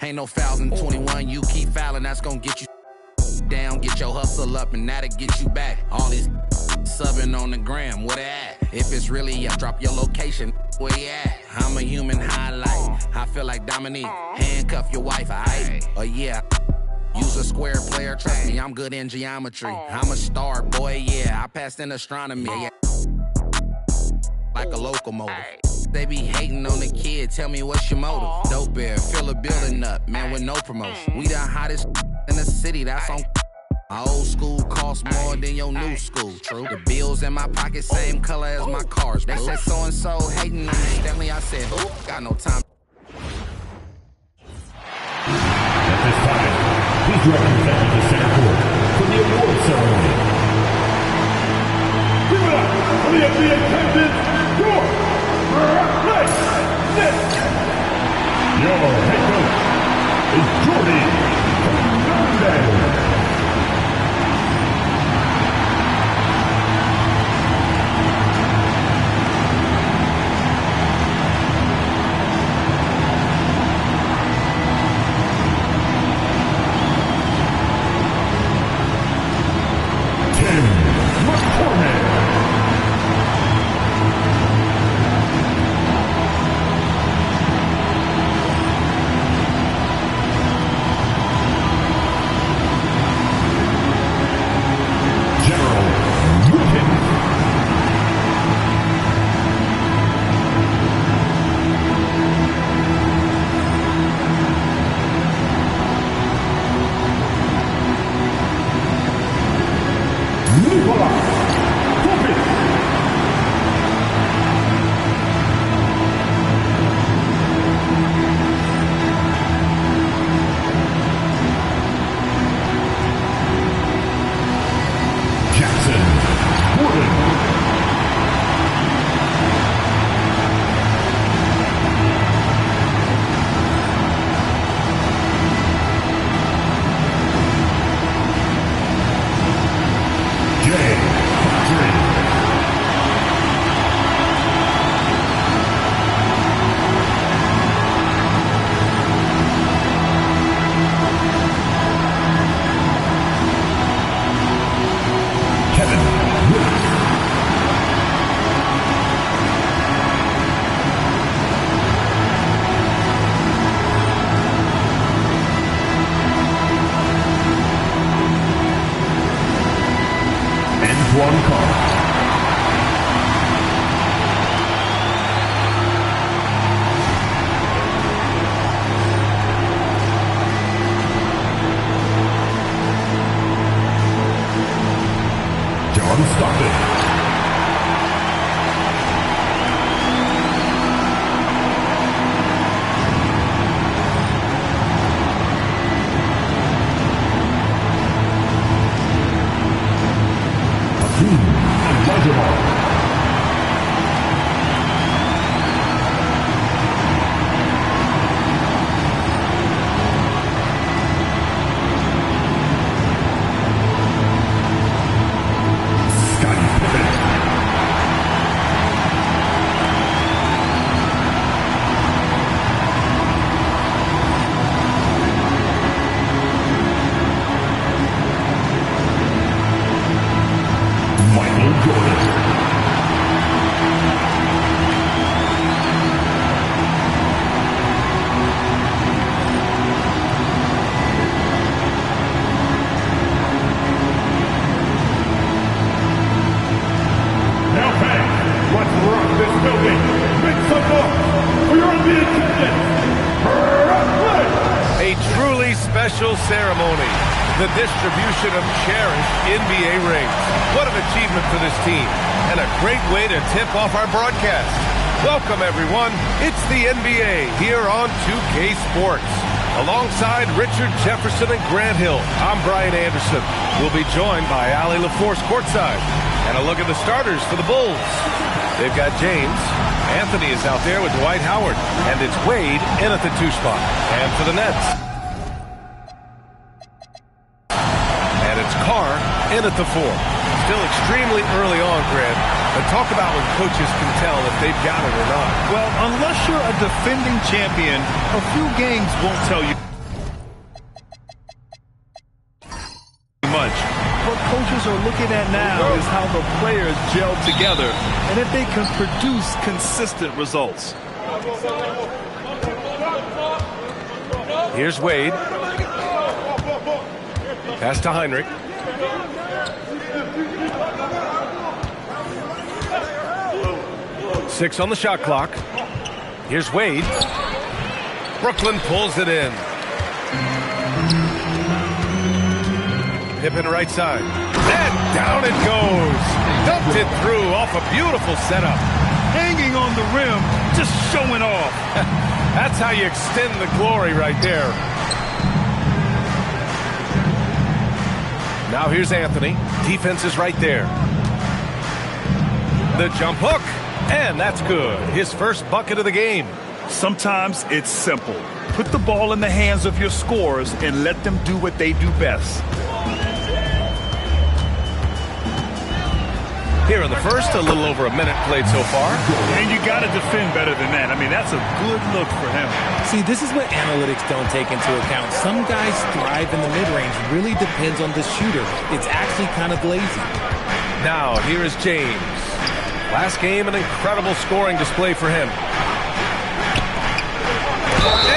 Ain't no fouls in 21, you keep fouling, that's gonna get you down, get your hustle up, and that'll get you back. All these subbing on the gram, where they at? If it's really up, drop your location, where you at? I'm a human highlight, I feel like Dominique. Handcuff your wife, aight? Oh yeah. Use a square player, trust me, I'm good in geometry. I'm a star, boy, yeah, I passed in astronomy, yeah. Like a locomotive. They be hating on the kid, tell me what's your motive. Dope bear, fill a building up, man, with no promotion. We the hottest in the city, that's on. My old school costs more than your new school, true. The bills in my pocket, same color as my cars, bro. They said so-and-so hating on me, Stanley, I said, who? Got no time. At this time, he's representing the center court for the award ceremony. Give it up for the NBA champions, your head coach is Jordy Fernandez. Ceremony, the distribution of cherished NBA rings. What an achievement for this team, and a great way to tip off our broadcast. Welcome, everyone. It's the NBA here on 2K Sports. Alongside Richard Jefferson and Grant Hill, I'm Brian Anderson. We'll be joined by Allie LaForce courtside, and a look at the starters for the Bulls. They've got James. Anthony is out there with Dwight Howard, and it's Wade in at the 2 spot. And for the Nets, in at the 4. Still extremely early on, Grant. But talk about when coaches can tell if they've got it or not. Well, unless you're a defending champion, a few games won't tell you. you're looking at now is how the players gel together and if they can produce consistent results. Here's Wade. Pass to Heinrich. Six on the shot clock. Here's Wade. Brooklyn pulls it in. Pippen right side. And down it goes. Dumped it through off a beautiful setup. Hanging on the rim, just showing off. That's how you extend the glory right there. Now here's Anthony. Defense is right there. The jump hook. And that's good. His first bucket of the game. Sometimes it's simple. Put the ball in the hands of your scorers and let them do what they do best. Here in the first, a little over a minute played so far. And you got to defend better than that. I mean, that's a good look for him. See, this is what analytics don't take into account. Some guys thrive in the mid-range. Really depends on the shooter. It's actually kind of lazy. Now, here is James. Last game, an incredible scoring display for him.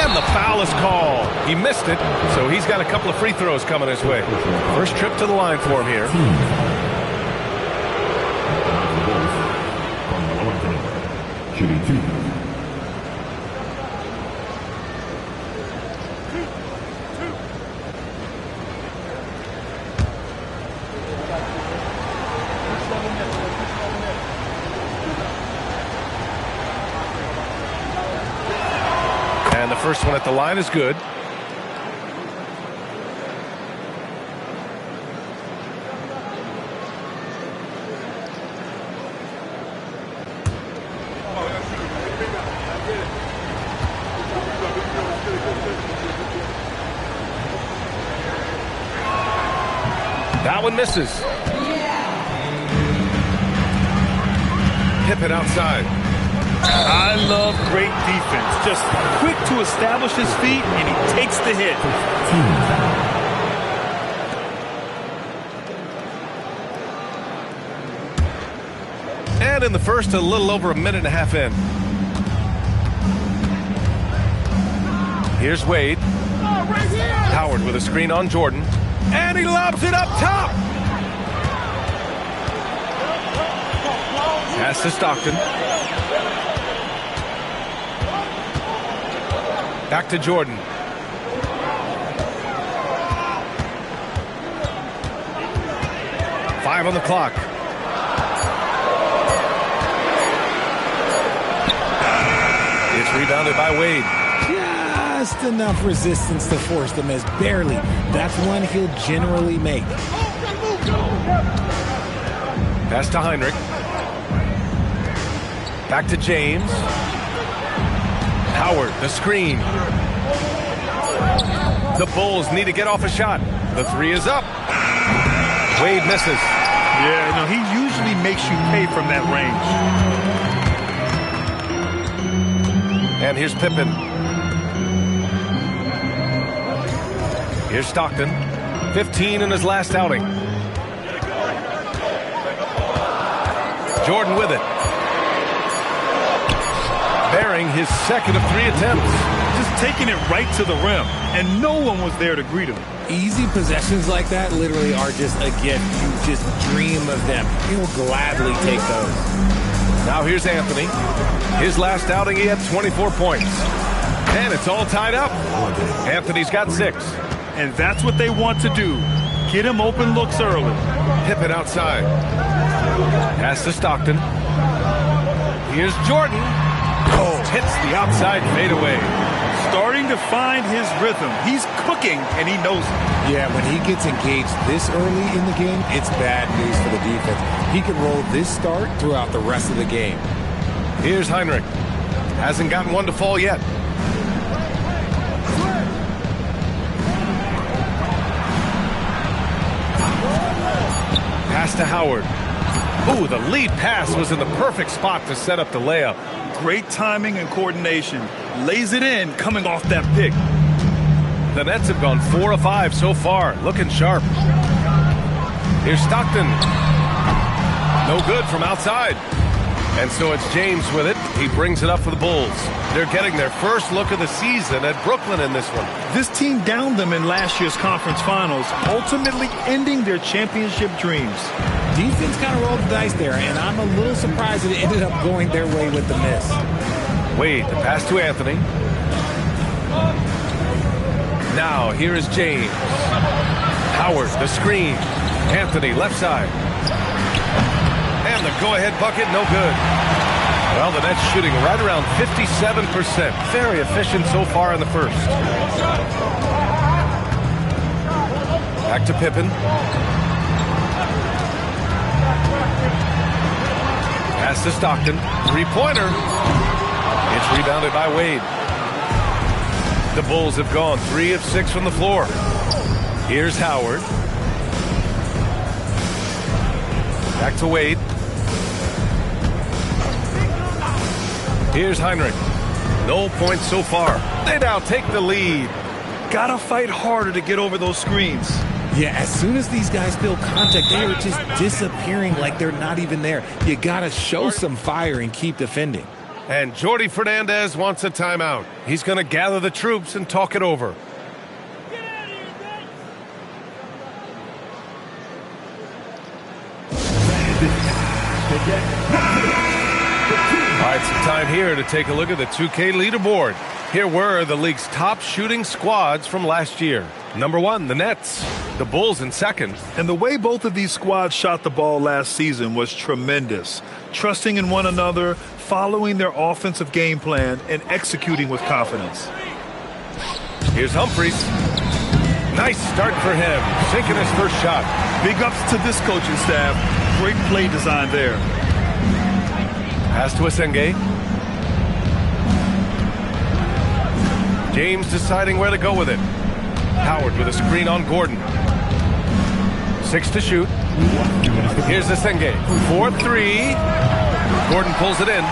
And the foul is called. He missed it, so he's got a couple of free throws coming his way. First trip to the line for him here. Shooting 2. And the first one at the line is good. That one misses. Pippen outside. I love great defense. Just quick to establish his feet, and he takes the hit. And in the first, a little over a minute and a half in. Here's Wade. Howard with a screen on Jordan. And he lobs it up top. Pass to Stockton. Back to Jordan. Five on the clock. It's rebounded by Wade. Just enough resistance to force the miss. Barely. That's one he'll generally make. Pass to Heinrich. Back to James. Howard, the screen. The Bulls need to get off a shot. The three is up. Wade misses. Yeah, no, he usually makes you pay from that range. And here's Pippen. Here's Stockton. 15 in his last outing. Jordan with it. Bearing his second of 3 attempts. Just taking it right to the rim, and no one was there to greet him. Easy possessions like that literally are just a gift. You just dream of them. He'll gladly take those. Now here's Anthony. His last outing, he had 24 points. And it's all tied up. Anthony's got 6. And that's what they want to do. Get him open looks early. Pippen outside. Pass to Stockton. Here's Jordan. Oh, hits the outside fadeaway. Starting to find his rhythm. He's cooking, and he knows it. Yeah, when he gets engaged this early in the game, it's bad news for the defense. He can roll this start throughout the rest of the game. Here's Heinrich. Hasn't gotten one to fall yet. Pass to Howard. Ooh, the lead pass was in the perfect spot to set up the layup. Great timing and coordination. Lays it in coming off that pick. The Nets have gone 4 of 5 so far. Looking sharp. Here's Stockton. No good from outside. And so it's James with it. He brings it up for the Bulls. They're getting their first look of the season at Brooklyn in this one. This team downed them in last year's conference finals, ultimately ending their championship dreams. Defense kind of rolled the dice there, and I'm a little surprised that it ended up going their way with the miss. Wade, the pass to Anthony. Now, here is James. Howard, the screen. Anthony, left side. And the go-ahead bucket, no good. Well, the Nets shooting right around 57%. Very efficient so far in the first. Back to Pippen. Pass to Stockton. Three-pointer. It's rebounded by Wade. The Bulls have gone 3 of 6 from the floor. Here's Howard. Back to Wade. Here's Heinrich. No points so far. They now take the lead. Gotta fight harder to get over those screens. Yeah, as soon as these guys feel contact, they are just disappearing like they're not even there. You gotta show some fire and keep defending. And Jordi Fernandez wants a timeout. He's going to gather the troops and talk it over. All right, some time here to take a look at the 2K leaderboard. Here were the league's top shooting squads from last year. Number 1, the Nets. The Bulls in second. And the way both of these squads shot the ball last season was tremendous. Trusting in one another, following their offensive game plan, and executing with confidence. Here's Humphries. Nice start for him. Sinking his first shot. Big ups to this coaching staff. Great play design there. Pass to Asenge. James deciding where to go with it. Howard with a screen on Gordon. 6 to shoot. Here's Asenge. 4-3. Gordon pulls it in.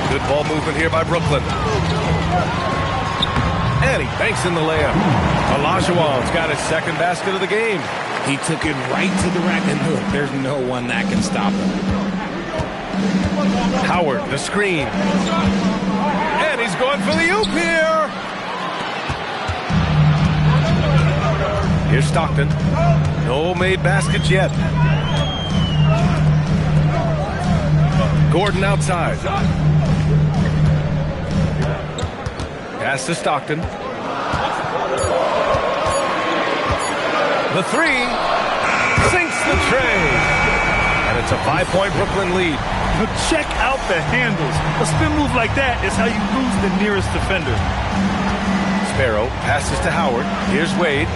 Good ball movement here by Brooklyn. And he banks in the layup. Olajuwon's got his second basket of the game. He took it right to the rack, and look, there's no one that can stop him. Howard, the screen. And he's going for the oop here. Here's Stockton. No made baskets yet. Gordon outside. Pass to Stockton. The three sinks the tray. And it's a 5-point Brooklyn lead. But check out the handles. A spin move like that is how you lose the nearest defender. Sparrow passes to Howard. Here's Wade.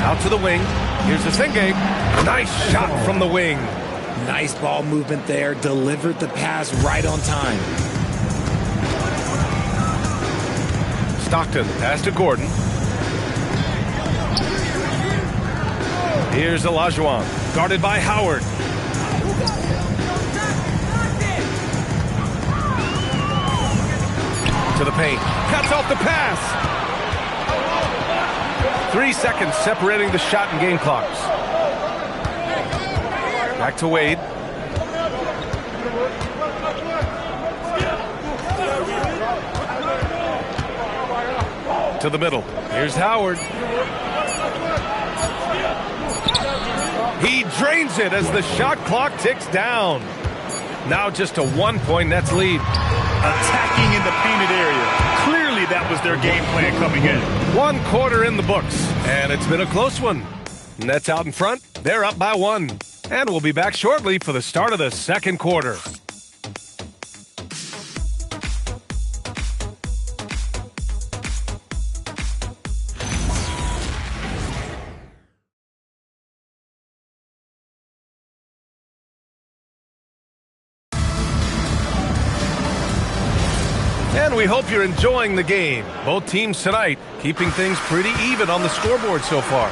Out to the wing. Here's Asenge. Nice shot from the wing. Nice ball movement there. Delivered the pass right on time. Stockton pass to Gordon. Here's Olajuwon. Guarded by Howard. To the paint. Cuts off the pass. 3 seconds separating the shot and game clocks. Back to Wade. To the middle. Here's Howard. He drains it as the shot clock ticks down. Now just a 1-point Nets lead. Attacking in the painted area. Clearly that was their game plan coming in. 1 quarter in the books, and it's been a close one. Nets out in front. They're up by 1. And we'll be back shortly for the start of the second quarter. And we hope you're enjoying the game. Both teams tonight keeping things pretty even on the scoreboard so far.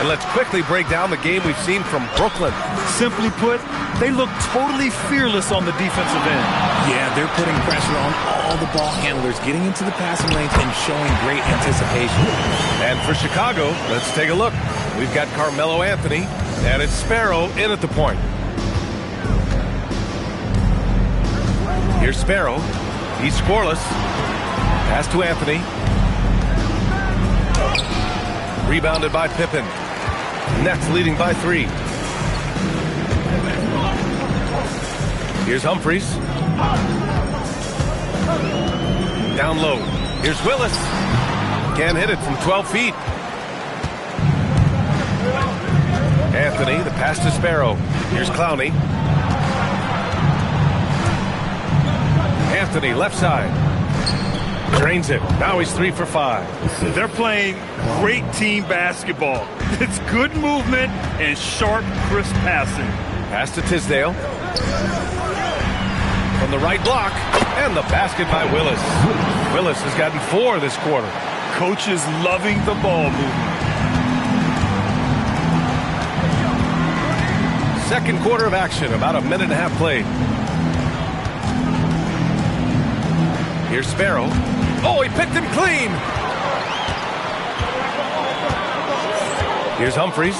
And let's quickly break down the game we've seen from Brooklyn. Simply put, they look totally fearless on the defensive end. Yeah, they're putting pressure on all the ball handlers, getting into the passing lanes and showing great anticipation. And for Chicago, let's take a look. We've got Carmelo Anthony, and it's Sparrow in at the point. Here's Sparrow. He's scoreless. Pass to Anthony. Rebounded by Pippen. Nets leading by 3. Here's Humphries. Down low. Here's Willis. Can't hit it from 12 feet. Anthony, the pass to Sparrow. Here's Clowney. Anthony, left side. Drains it. Now he's 3 for 5. They're playing great team basketball. It's good movement and sharp, crisp passing. Pass to Tisdale. From the right block. And the basket by Willis. Willis has gotten 4 this quarter. Coach is loving the ball movement. Second quarter of action. About a minute and a half played. Here's Sparrow. Oh, he picked him clean. Here's Humphries.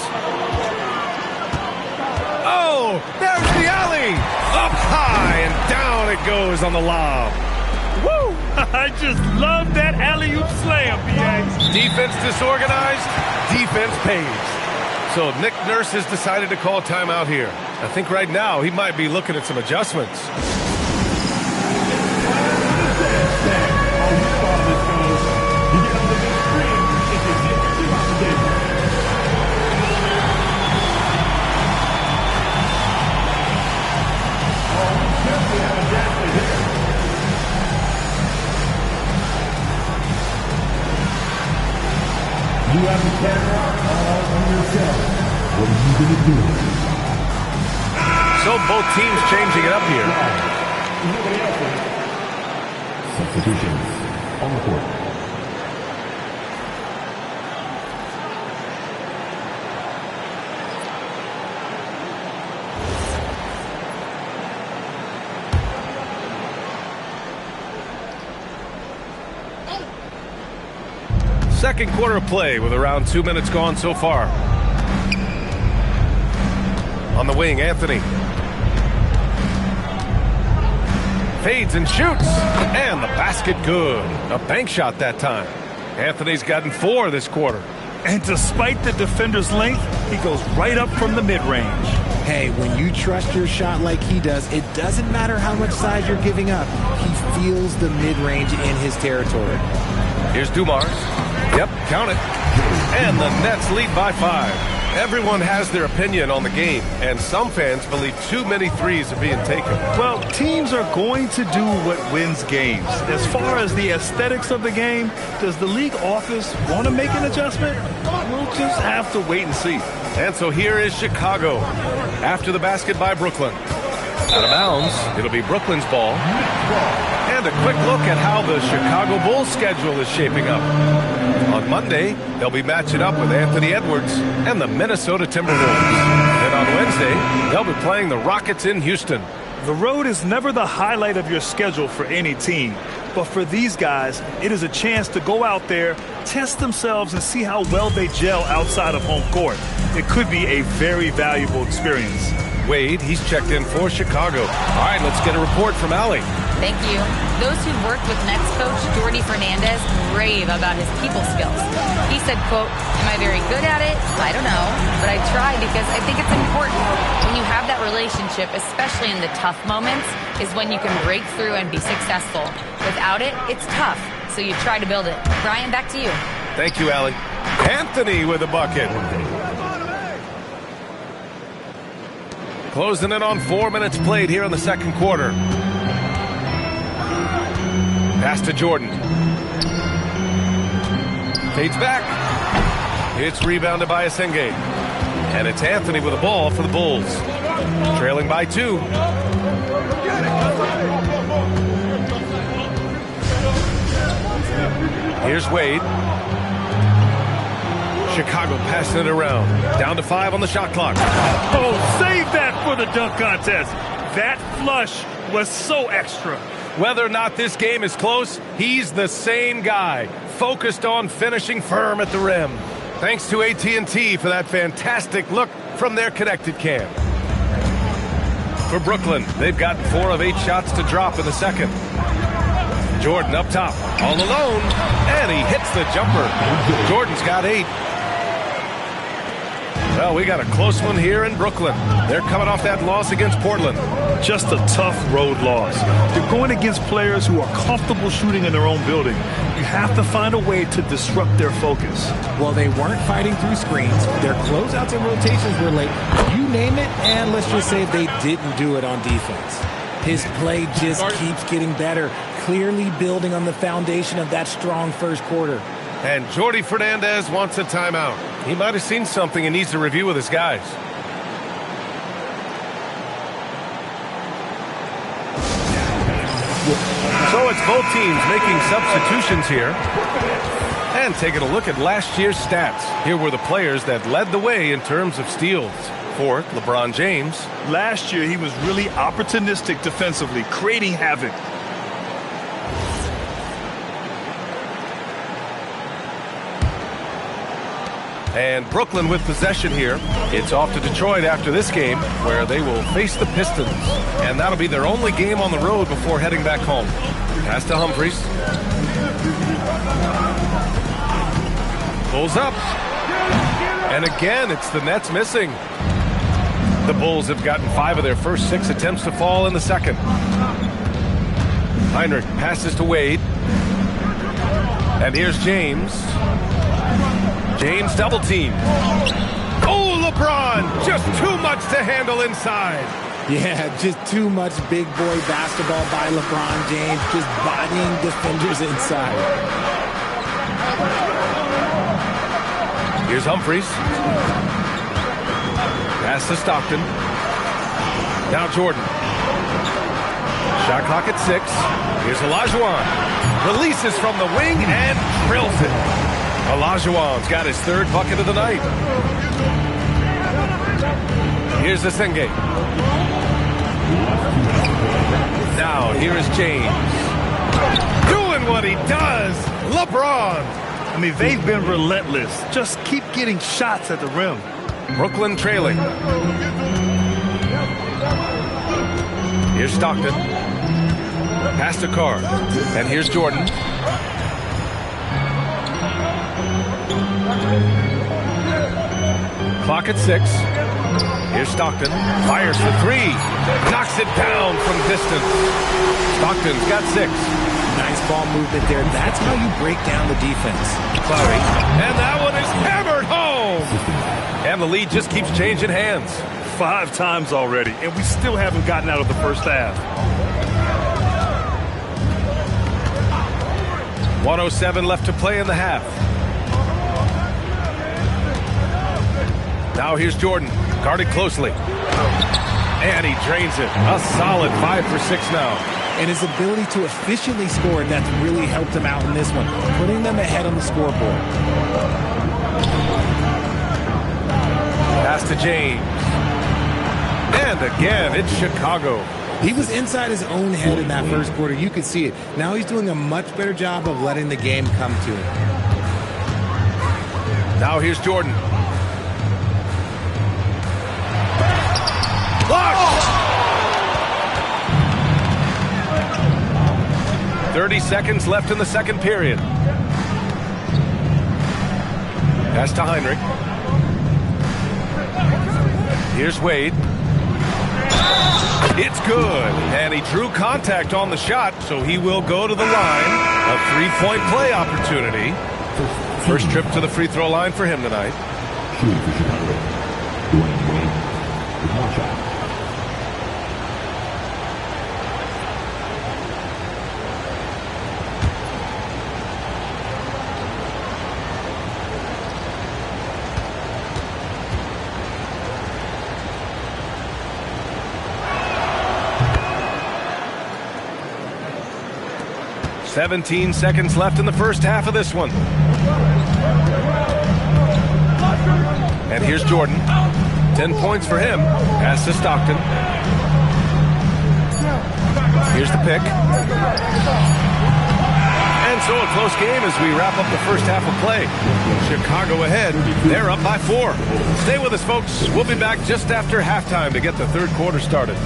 Oh, there's the alley. Up high and down it goes on the lob. Woo! I just love that alley-oop slam, BA. Defense disorganized, defense pays. So Nick Nurse has decided to call timeout here. I think right now he might be looking at some adjustments. You have the camera all on yourself. What are you going to do? So both teams changing it up here. Substitutions on the court. Second quarter of play with around 2 minutes gone so far. On the wing, Anthony. Fades and shoots. And the basket good. A bank shot that time. Anthony's gotten 4 this quarter. And despite the defender's length, he goes right up from the mid-range. Hey, when you trust your shot like he does, it doesn't matter how much size you're giving up. He feels the mid-range in his territory. Here's Dumars. Yep, count it. And the Nets lead by 5. Everyone has their opinion on the game, and some fans believe too many threes are being taken. Well, teams are going to do what wins games. As far as the aesthetics of the game, does the league office want to make an adjustment? We'll just have to wait and see. And so here is Chicago after the basket by Brooklyn. Out of bounds, it'll be Brooklyn's ball. And a quick look at how the Chicago Bulls schedule is shaping up. On Monday, they'll be matching up with Anthony Edwards and the Minnesota Timberwolves. Then on Wednesday, they'll be playing the Rockets in Houston. The road is never the highlight of your schedule for any team. But for these guys, it is a chance to go out there, test themselves, and see how well they gel outside of home court. It could be a very valuable experience. Wade, he's checked in for Chicago. All right, let's get a report from Allie. Thank you. Those who worked with Nets coach Jordi Fernandez rave about his people skills. He said, quote, "Am I very good at it? I don't know, but I try because I think it's important. When you have that relationship, especially in the tough moments, is when you can break through and be successful. Without it, it's tough, so you try to build it." Brian, back to you. Thank you, Allie. Anthony with a bucket. Closing in on 4 minutes played here in the second quarter. Pass to Jordan. Fades back. It's rebounded by Asenge. And it's Anthony with the ball for the Bulls. Trailing by 2. Here's Wade. Chicago passing it around. Down to 5 on the shot clock. Oh, save that for the dunk contest. That flush was so extra. Whether or not this game is close, he's the same guy, focused on finishing firm at the rim. Thanks to AT&T for that fantastic look from their connected cam. For Brooklyn, they've gotten 4 of 8 shots to drop in the second. Jordan up top, all alone, and he hits the jumper. Jordan's got 8. Well, we got a close one here in Brooklyn. They're coming off that loss against Portland. Just a tough road loss. You're going against players who are comfortable shooting in their own building. You have to find a way to disrupt their focus. Well, they weren't fighting through screens. Their closeouts and rotations were late. You name it, and let's just say they didn't do it on defense. His play just keeps getting better, clearly building on the foundation of that strong first quarter. And Jordi Fernandez wants a timeout. He might have seen something and needs to review with his guys. So it's both teams making substitutions here. And taking a look at last year's stats. Here were the players that led the way in terms of steals. Fourth, LeBron James. Last year, he was really opportunistic defensively, creating havoc. And Brooklyn with possession here. It's off to Detroit after this game, where they will face the Pistons. And that'll be their only game on the road before heading back home. Pass to Humphries. Pulls up. And again, it's the Nets missing. The Bulls have gotten 5 of their first 6 attempts to fall in the second. Heinrich passes to Wade. And here's James. James double team. Oh, LeBron, just too much to handle inside. Yeah, just too much big boy basketball by LeBron James, just bodying defenders inside. Here's Humphries. Pass to Stockton. Now Jordan. Shot clock at 6. Here's Olajuwon. Releases from the wing and drills it. Olajuwon's got his 3rd bucket of the night. Here's Senge. Now here is James. Doing what he does. LeBron. I mean, they've been relentless. Just keep getting shots at the rim. Brooklyn trailing. Here's Stockton. Pass to Carr. And here's Jordan. Clock at 6. Here's Stockton. Fires for 3. Knocks it down from distance. Stockton's got 6. Nice ball movement there. That's how you break down the defense. Cloudy. And that one is hammered home. And the lead just keeps changing hands. 5 times already, and we still haven't gotten out of the first half. 1:07 left to play in the half. Now here's Jordan, guarded closely. And he drains it. A solid 5 for 6 now. And his ability to efficiently score, that's really helped him out in this one, putting them ahead on the scoreboard. Pass to James. And again, it's Chicago. He was inside his own head in that first quarter. You could see it. Now he's doing a much better job of letting the game come to him. Now here's Jordan. Blocked! 30 seconds left in the second period. Pass to Heinrich. Here's Wade. It's good. And he drew contact on the shot, so he will go to the line. A 3-point play opportunity. First trip to the free throw line for him tonight. Shooting for Chicago, Dwayne Wade with 1 shot. .17 seconds left in the first half of this one. And here's Jordan. 10 points for him. Pass to Stockton. Here's the pick. And so a close game as we wrap up the first half of play. Chicago ahead. They're up by 4. Stay with us, folks. We'll be back just after halftime to get the third quarter started.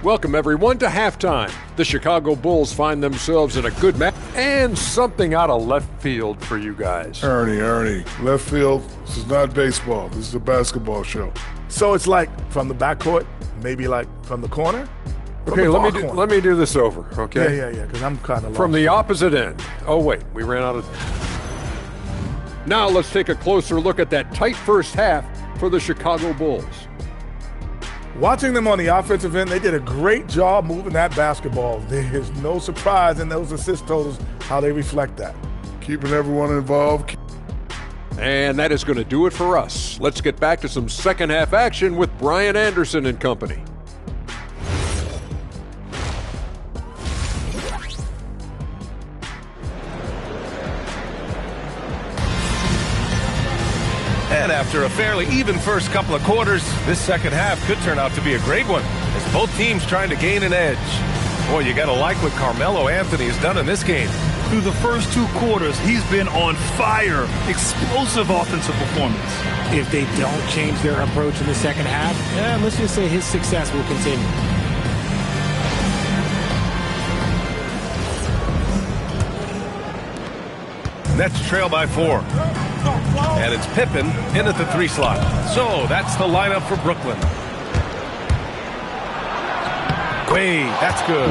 Welcome, everyone, to halftime. The Chicago Bulls find themselves in a good match and something out of left field for you guys. Ernie, left field, this is not baseball. This is a basketball show. So it's like from the backcourt, maybe like from the corner? Okay, let me do this over, okay? Yeah, because I'm kind of lost. From the opposite end. Oh, wait, we ran out of... Now let's take a closer look at that tight first half for the Chicago Bulls. Watching them on the offensive end, they did a great job moving that basketball. There's no surprise in those assist totals, how they reflect that. Keeping everyone involved. And that is going to do it for us. Let's get back to some second half action with Brian Anderson and company. And after a fairly even first couple of quarters, this second half could turn out to be a great one, as both teams trying to gain an edge. Boy, you got to like what Carmelo Anthony has done in this game. Through the first 2 quarters, he's been on fire. Explosive offensive performance. If they don't change their approach in the second half, let's just say his success will continue. Nets trail by 4. And it's Pippen in at the 3 slot. So that's the lineup for Brooklyn. Wade, that's good.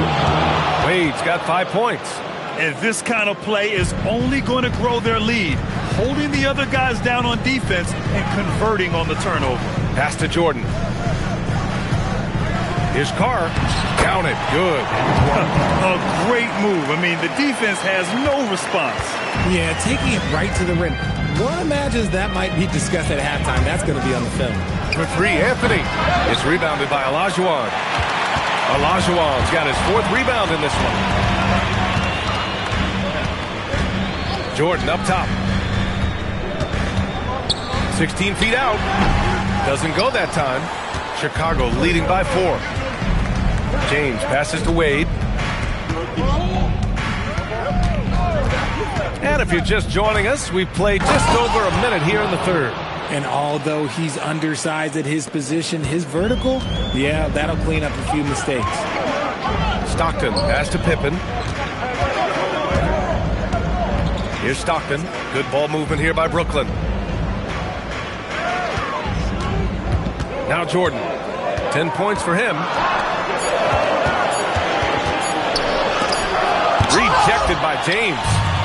Wade's got 5 points. And this kind of play is only going to grow their lead, holding the other guys down on defense and converting on the turnover. Pass to Jordan. Here's Carr. Count it. Good. A great move. I mean, the defense has no response. Yeah, taking it right to the rim. One imagines that might be discussed at halftime. That's going to be on the film. For 3, Anthony. It's rebounded by Olajuwon. Olajuwon's got his 4th rebound in this one. Jordan up top. 16 feet out. Doesn't go that time. Chicago leading by 4. James passes to Wade. And if you're just joining us, we've played just over a minute here in the third. And although he's undersized at his position, his vertical, yeah, that'll clean up a few mistakes. Stockton pass to Pippen. Here's Stockton. Good ball movement here by Brooklyn. Now Jordan. 10 points for him. Rejected by James.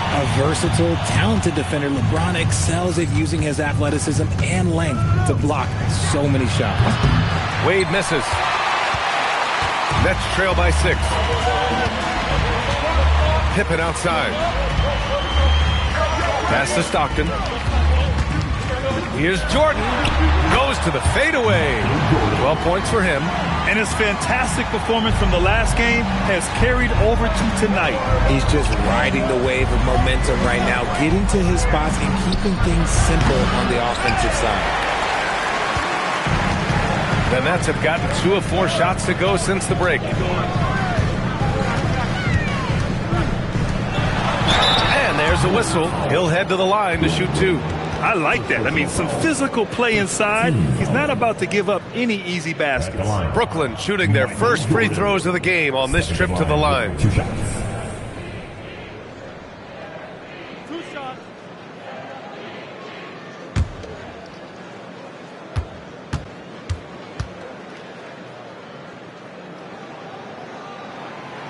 A versatile, talented defender, LeBron excels at using his athleticism and length to block so many shots. Wade misses. Nets trail by 6. Pippen outside. Pass to Stockton. Here's Jordan. Goes to the fadeaway. 12 points for him. And his fantastic performance from the last game has carried over to tonight. He's just riding the wave of momentum right now, getting to his spots and keeping things simple on the offensive side. The Nets have gotten 2 of 4 shots to go since the break. And there's a whistle. He'll head to the line to shoot 2. I like that. I mean, some physical play inside. He's not about to give up any easy baskets. Brooklyn shooting their first free throws of the game on this trip to the line. 2 shots.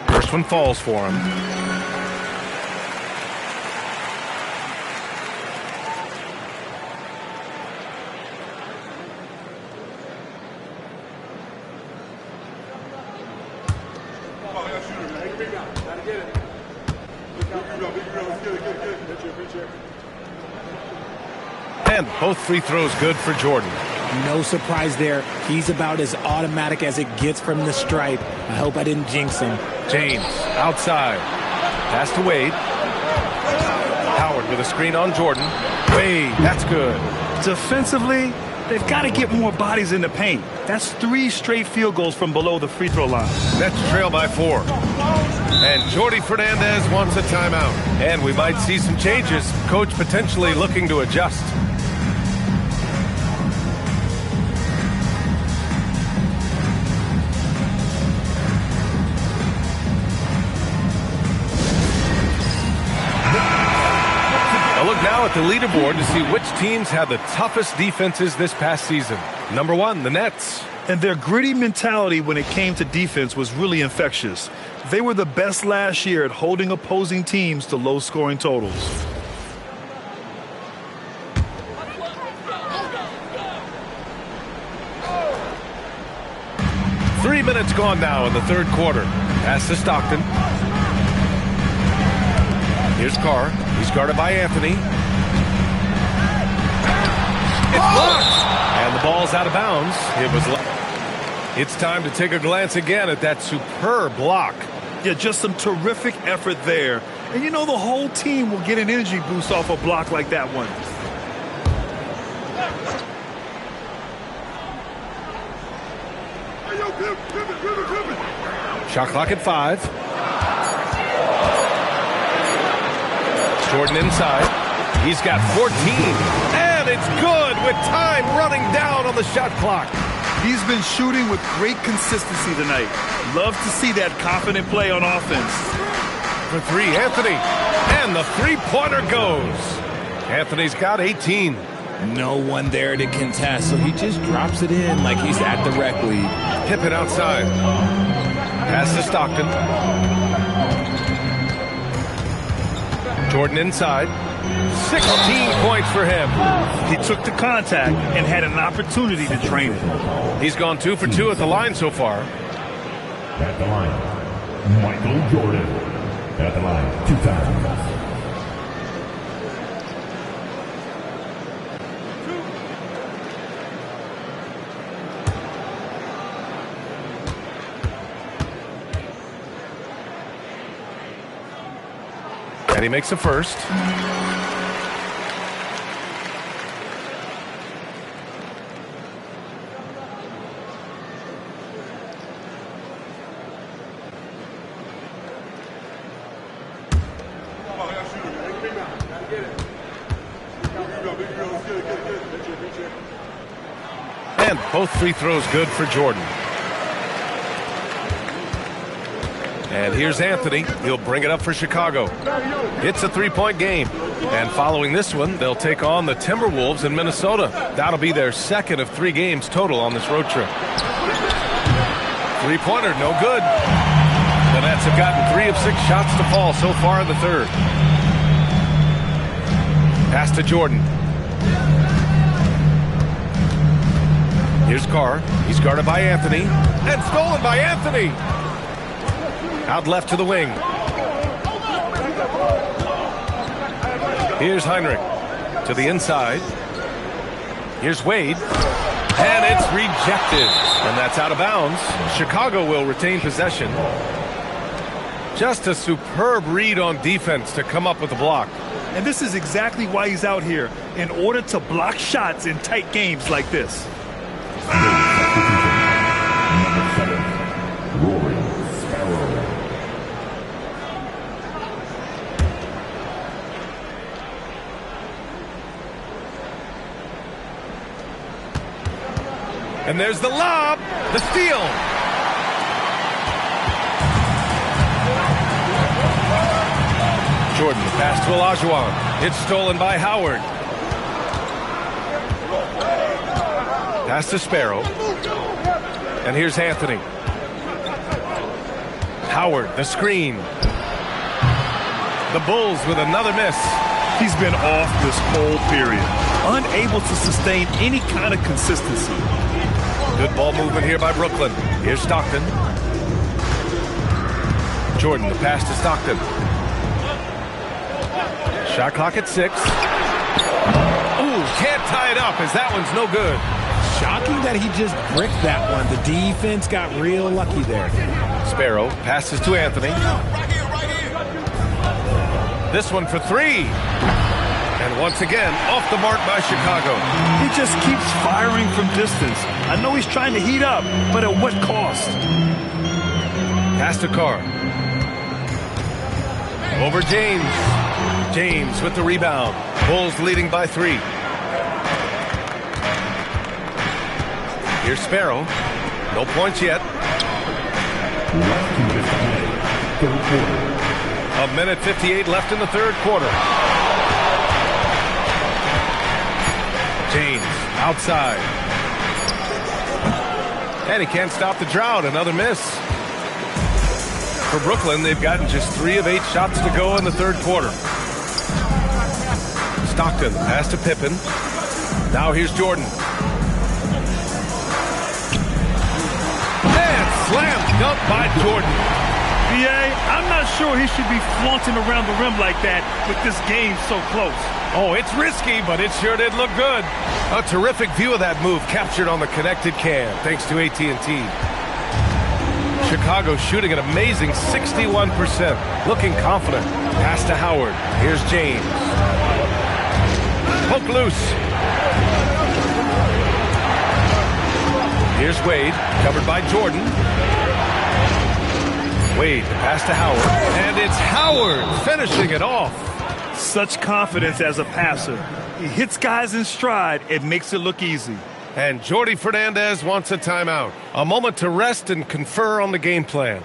First one falls for him. And both free throws good for Jordan. No surprise there. He's about as automatic as it gets from the stripe. I hope I didn't jinx him. James outside. Pass to Wade. Howard with a screen on Jordan. Wade, that's good. Defensively, they've got to get more bodies in the paint. That's 3 straight field goals from below the free throw line. Nets trail by 4. And Jordi Fernandez wants a timeout. And we might see some changes. Coach potentially looking to adjust. Look now at the leaderboard to see which teams had the toughest defenses this past season. Number 1, the Nets. And their gritty mentality when it came to defense was really infectious. They were the best last year at holding opposing teams to low-scoring totals. Three minutes gone now in the third quarter. Pass to Stockton. Here's Carr. He's guarded by Anthony. It's blocked! And the ball's out of bounds. It's time to take a glance again at that superb block. Yeah, just some terrific effort there. And you know the whole team will get an energy boost off a block like that one. Shot clock at 5. Jordan inside. He's got 14. And it's good with time running down on the shot clock. He's been shooting with great consistency tonight. Love to see that confident play on offense. For 3, Anthony. And the three-pointer goes. Anthony's got 18. No one there to contest, so he just drops it in like he's at the rec league. Pippen outside. Pass to Stockton. Jordan inside. 16 points for him. He took the contact and had an opportunity to drain it. He's gone 2 for 2 at the line so far. At the line, Michael Jordan. At the line, 2 times. And he makes the first. And both free throws good for Jordan. And here's Anthony. He'll bring it up for Chicago. It's a 3-point game. And following this one, they'll take on the Timberwolves in Minnesota. That'll be their second of 3 games total on this road trip. Three-pointer, no good. The Nets have gotten 3 of 6 shots to fall so far in the third. Pass to Jordan. Here's Carr. He's guarded by Anthony. And stolen by Anthony. Out left to the wing. Here's Heinrich to the inside. Here's Wade. And it's rejected. And that's out of bounds. Chicago will retain possession. Just a superb read on defense to come up with the block. And this is exactly why he's out here, in order to block shots in tight games like this. Number 7, Rory Sparrow. And there's the lob, the steal. Jordan, the pass to Olajuwon. It's stolen by Howard. Pass to Sparrow. And here's Anthony. Howard, the screen. The Bulls with another miss. He's been off this whole period, unable to sustain any kind of consistency. Good ball movement here by Brooklyn. Here's Stockton. Jordan, the pass to Stockton. Shot clock at 6. Ooh, can't tie it up as that one's no good. Shocking that he just bricked that one. The defense got real lucky there. Sparrow passes to Anthony. This one for 3. And once again, off the mark by Chicago. He just keeps firing from distance. I know he's trying to heat up, but at what cost? Pass to Carr. Over James. James with the rebound. Bulls leading by 3. Here's Sparrow. No points yet. Third quarter. 1:58 left in the third quarter. James outside. And he can't stop the drought. Another miss. For Brooklyn, they've gotten just 3 of 8 shots to go in the third quarter. Stockton pass to Pippen. Now here's Jordan. And slam dunk by Jordan. B.A., I'm not sure he should be flaunting around the rim like that with this game so close. Oh, it's risky, but it sure did look good. A terrific view of that move captured on the connected cam, thanks to AT&T. Chicago shooting an amazing 61%, looking confident. Pass to Howard. Here's James. Poke loose. Here's Wade, covered by Jordan. Wade, pass to Howard. And it's Howard finishing it off. Such confidence as a passer. He hits guys in stride. It makes it look easy. And Jordi Fernandez wants a timeout. A moment to rest and confer on the game plan.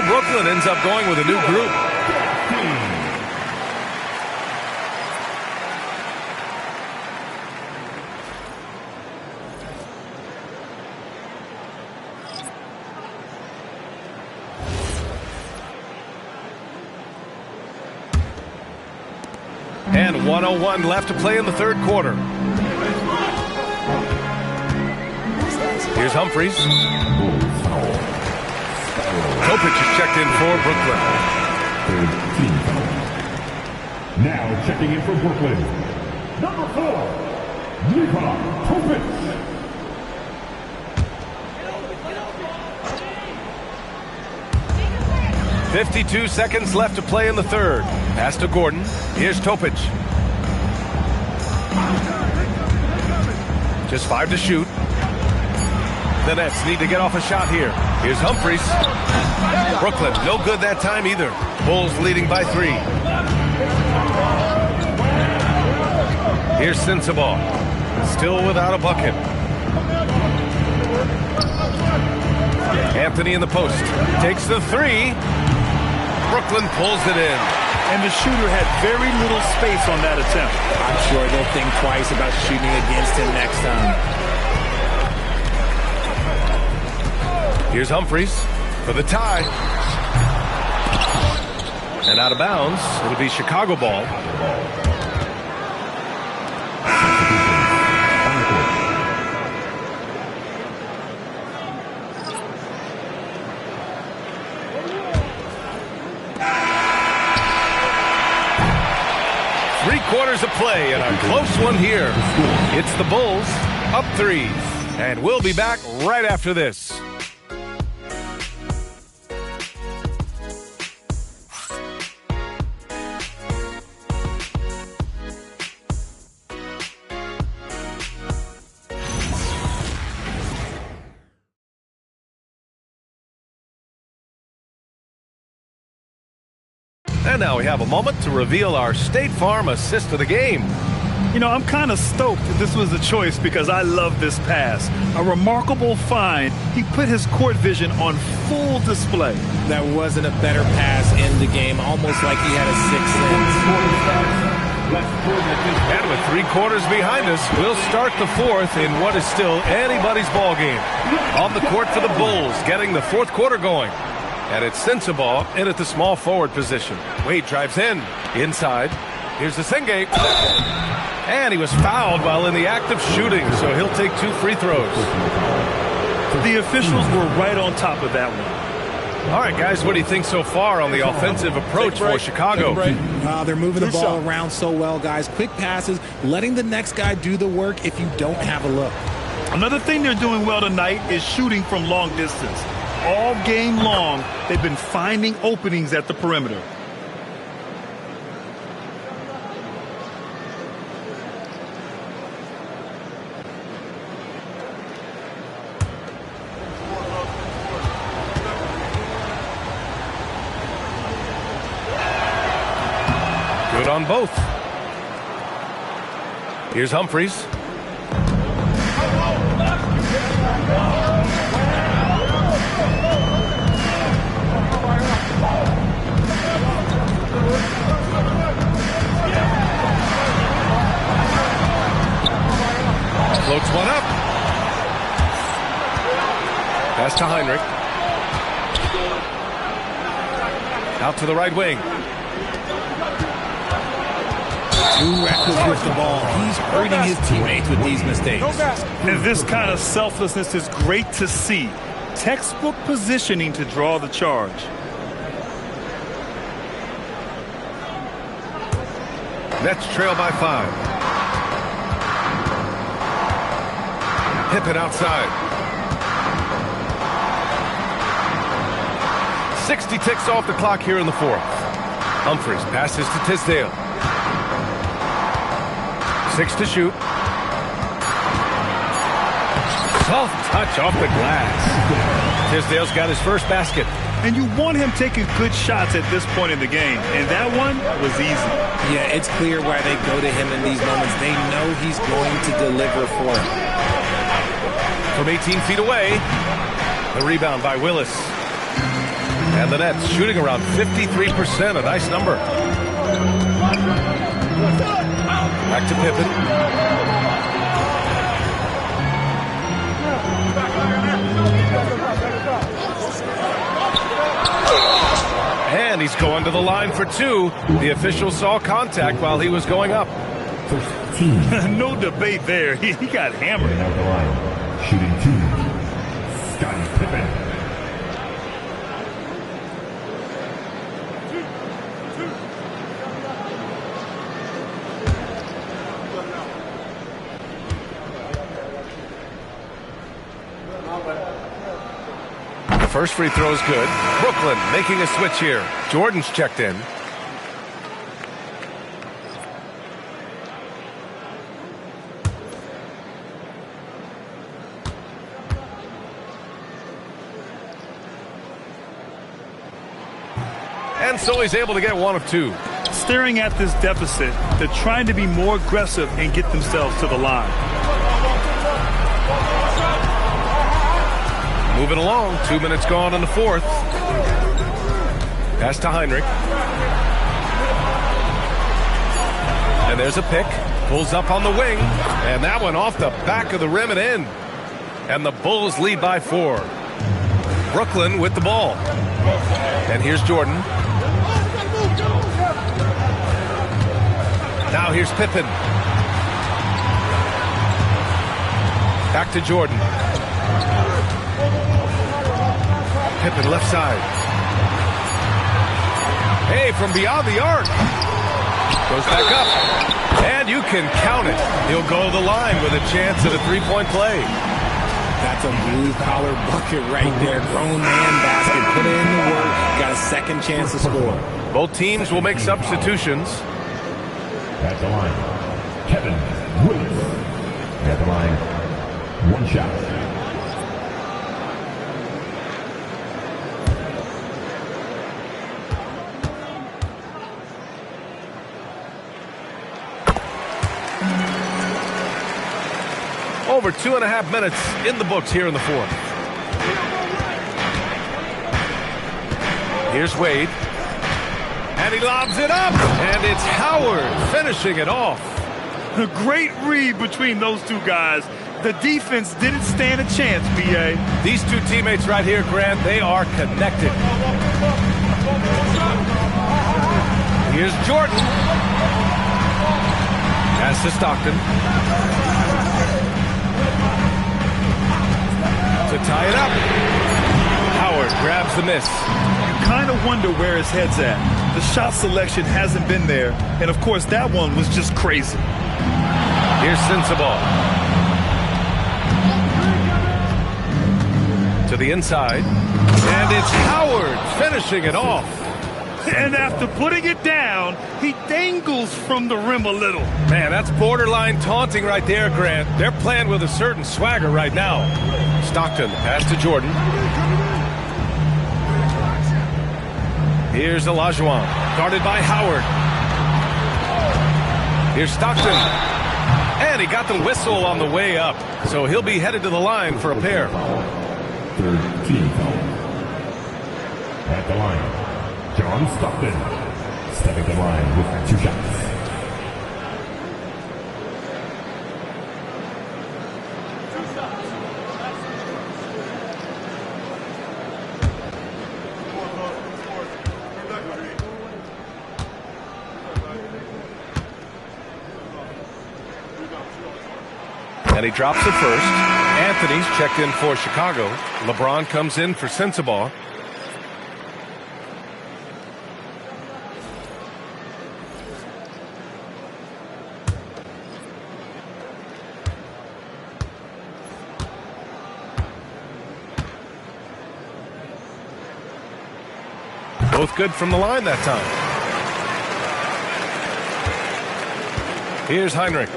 Brooklyn ends up going with a new group. And 1:01 left to play in the third quarter. Here's Humphries. Topic is checked in for Brooklyn. Now checking in for Brooklyn, number 4, Nikola Topic. .52 seconds left to play in the third. Pass to Gordon. Here's Topic. Just 5 to shoot. The Nets need to get off a shot here. Here's Humphries. Brooklyn, no good that time either. Bulls leading by 3. Here's Sensabaugh. Still without a bucket. Anthony in the post. Takes the 3. Brooklyn pulls it in. And the shooter had very little space on that attempt. I'm sure they'll think twice about shooting against him next time. Here's Humphries for the tie. And out of bounds, it'll be Chicago ball. Three quarters of play and a close one here. It's the Bulls up 3. And we'll be back right after this. And now we have a moment to reveal our State Farm assist of the game. You know, I'm kind of stoked that this was the choice because I love this pass. A remarkable find. He put his court vision on full display. That wasn't a better pass in the game, almost like he had a sixth sense. And with 3 quarters behind us, we'll start the 4th in what is still anybody's ball game. On the court for the Bulls, getting the 4th quarter going. And it's Sensabaugh in at the small forward position. Wade drives in. Inside. Here's the Senge. And he was fouled while in the act of shooting, so he'll take 2 free throws. The officials were right on top of that one. All right, guys, what do you think so far on the offensive approach for Chicago? They're moving the ball around so well, guys. Quick passes, letting the next guy do the work if you don't have a look. Another thing they're doing well tonight is shooting from long distance. All game long, they've been finding openings at the perimeter. Good on both. Here's Humphries. Floats one up. Pass to Heinrich. Out to the right wing. Too reckless with the ball. He's hurting his teammates with these mistakes. And this kind of selflessness is great to see. Textbook positioning to draw the charge. Nets trail by 5. Pippen outside. 60 ticks off the clock here in the 4th. Humphries passes to Tisdale. 6 to shoot. Soft touch off the glass. Tisdale's got his first basket. And you want him taking good shots at this point in the game. And that one was easy. Yeah, it's clear why they go to him in these moments. They know he's going to deliver for him. From 18 feet away, the rebound by Willis. And the Nets shooting around 53%, a nice number. Back to Pippen. And he's going to the line for 2. The official saw contact while he was going up. No debate there. He got hammered. Out the line. Shooting 2. Scottie Pippen. First free throw is good. Brooklyn making a switch here. Jordan's checked in. And so he's able to get 1 of 2. Staring at this deficit, they're trying to be more aggressive and get themselves to the line. Moving along, 2 minutes gone in the 4th. Pass to Heinrich. And there's a pick. Pulls up on the wing. And that one off the back of the rim and in. And the Bulls lead by 4. Brooklyn with the ball. And here's Jordan. Now here's Pippen. Back to Jordan. Pippen left side. Hey, from beyond the arc. Goes back up. And you can count it. He'll go to the line with a chance at a three-point play. That's a blue-collar bucket right there. Grown man basket. Put in the work. Got a second chance to score. Both teams will make substitutions. At the line, Kevin Willis. At the line, one shot. Over 2.5 minutes in the books here in the fourth. Here's Wade. And he lobs it up. And it's Howard finishing it off. A great read between those two guys. The defense didn't stand a chance, B.A. These two teammates right here, Grant, they are connected. Here's Jordan. Pass to Stockton. To tie it up. Howard grabs the miss. You kind of wonder where his head's at. The shot selection hasn't been there. And, of course, that one was just crazy. Here's Sensabaugh. To the inside. And it's Howard finishing it off. And after putting it down, he dangles from the rim a little. Man, that's borderline taunting right there, Grant. They're playing with a certain swagger right now. Stockton, pass to Jordan. Here's Olajuwon, guarded by Howard. Here's Stockton. And he got the whistle on the way up. So he'll be headed to the line for a pair. Third team foul. At the line, John Stockton, stepping the line with 2 shots. And he drops it first. Anthony's checked in for Chicago. LeBron comes in for Sensabaugh. Both good from the line that time. Here's Heinrich.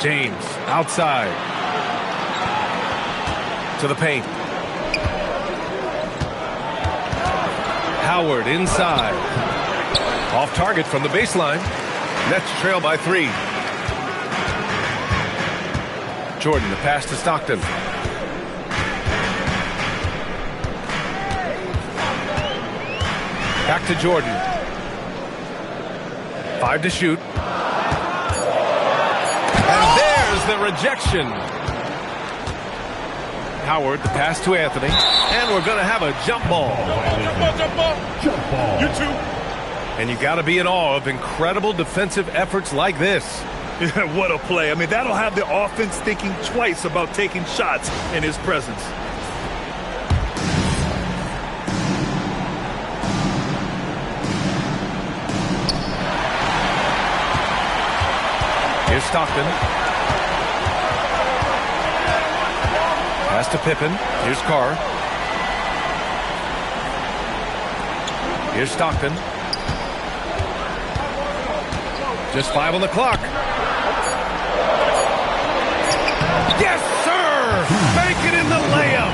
James outside. To the paint. Howard inside. Off target from the baseline. Nets trail by 3. Jordan, the pass to Stockton. Back to Jordan. 5 to shoot. And there's the rejection. Howard, the pass to Anthony. And we're going to have a jump ball. Jump ball. You too. And you got to be in awe of incredible defensive efforts like this. What a play. I mean, that'll have the offense thinking twice about taking shots in his presence. Here's Stockton. Pass to Pippen. Here's Carr. Here's Stockton. Just 5 on the clock. Yes, sir! Make it in the layup.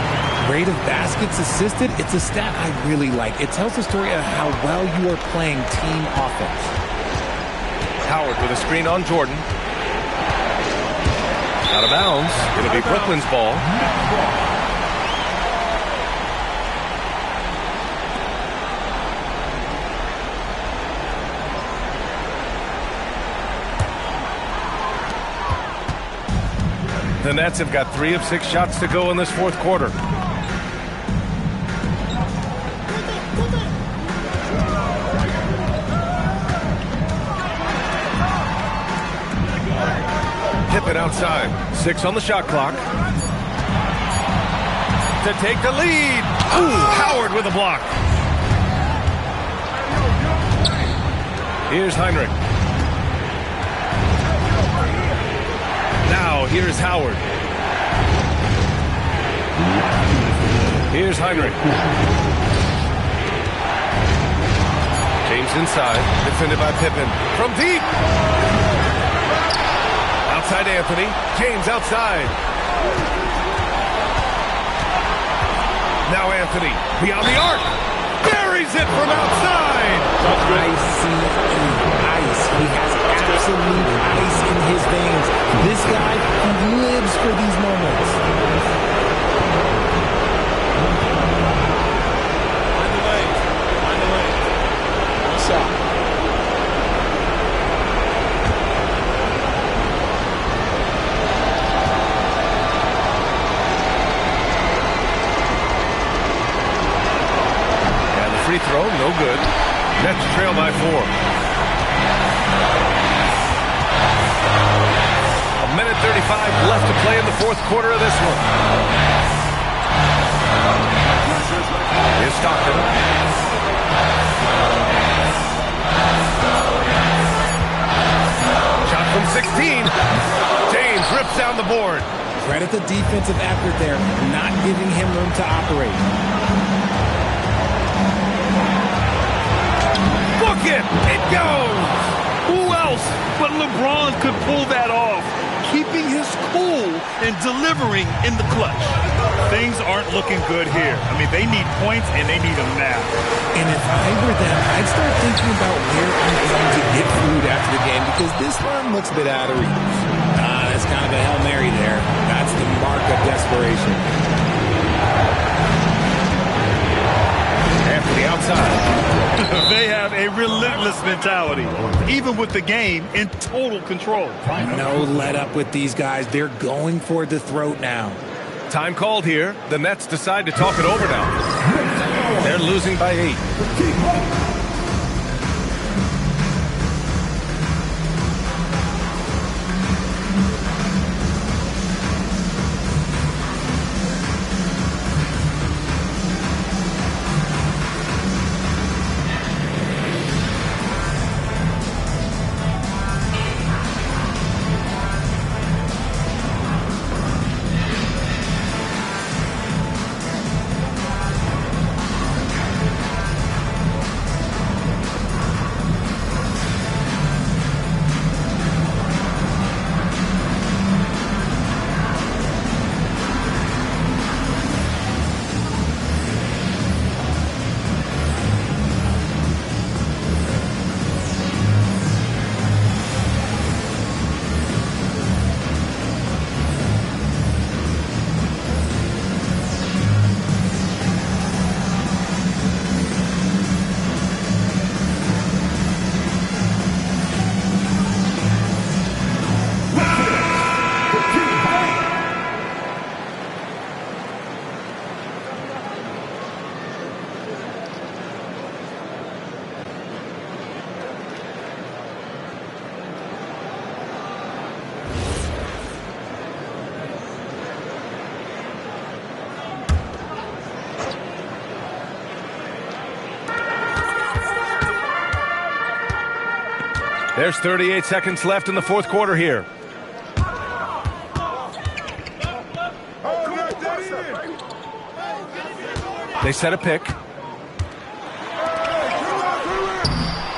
Rate of baskets assisted, it's a stat I really like. It tells the story of how well you are playing team offense. Howard with a screen on Jordan. Out of bounds. It'll be Brooklyn's ball. The Nets have got 3 of 6 shots to go in this fourth quarter. Pippen outside. 6 on the shot clock. To take the lead. Ooh, Howard with a block. Here's Heinrich. Now, here's Howard. Here's Heinrich. James inside, defended by Pippen. From deep! Outside Anthony. James outside. Now Anthony, beyond the arc. Buries it from outside! Ice. He has absolute ice in his veins. This guy, he lives for these moments. On the way. What's up? Free throw, no good. Nets trail by 4. A minute 35 left to play in the fourth quarter of this one. Here's Stockton. Shot from 16. James rips down the board. Credit the defensive effort there, not giving him room to operate. It goes! Who else but LeBron could pull that off, keeping his cool and delivering in the clutch. Things aren't looking good here. I mean, they need points, and they need them now. And if I were them, I'd start thinking about where I'm going to get food after the game, because this one looks a bit out of reach. That's kind of a Hail Mary there. That's the mark of desperation. Anthony outside. They have a relentless mentality, even with the game in total control. No let up with these guys. They're going for the throat now. Time called here. The Nets decide to talk it over now. They're losing by 8. There's 38 seconds left in the fourth quarter here. They set a pick.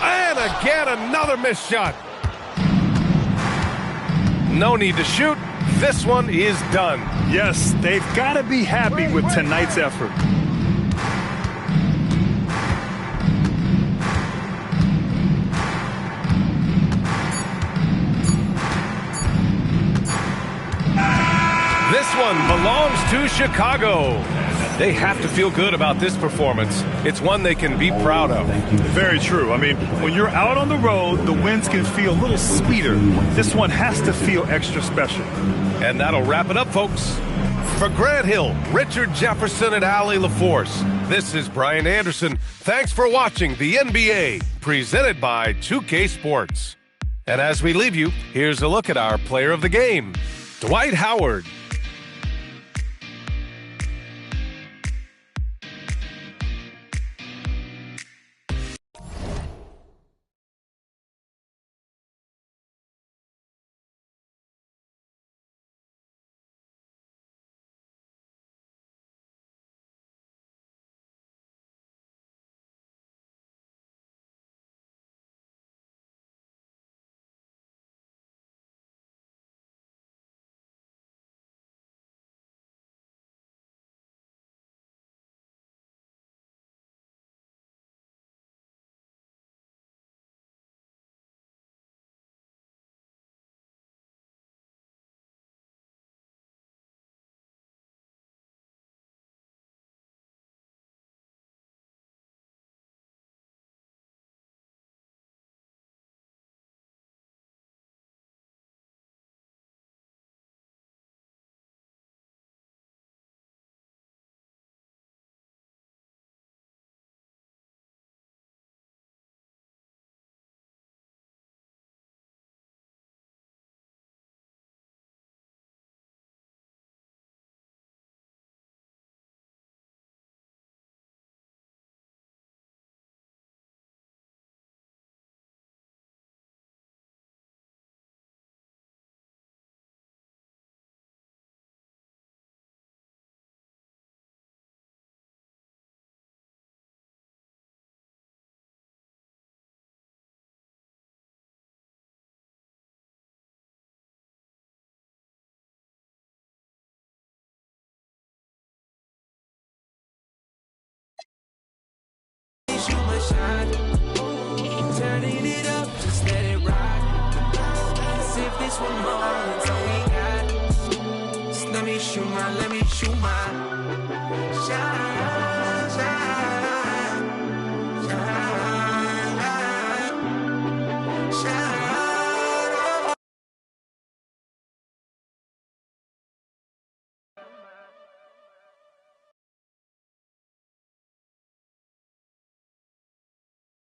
And again, another missed shot. No need to shoot. This one is done. Yes, they've got to be happy with tonight's effort. This one belongs to Chicago. They have to feel good about this performance. It's one they can be proud of. Very true. I mean, when you're out on the road, the wins can feel a little sweeter. This one has to feel extra special. And that'll wrap it up, folks. For Grant Hill, Richard Jefferson, and Allie LaForce, this is Brian Anderson. Thanks for watching the NBA, presented by 2K Sports. And as we leave you, here's a look at our player of the game, Dwight Howard. shine. Turning it up, just let it rock. As if this one more, that's all we got. Just let me shoot my shine.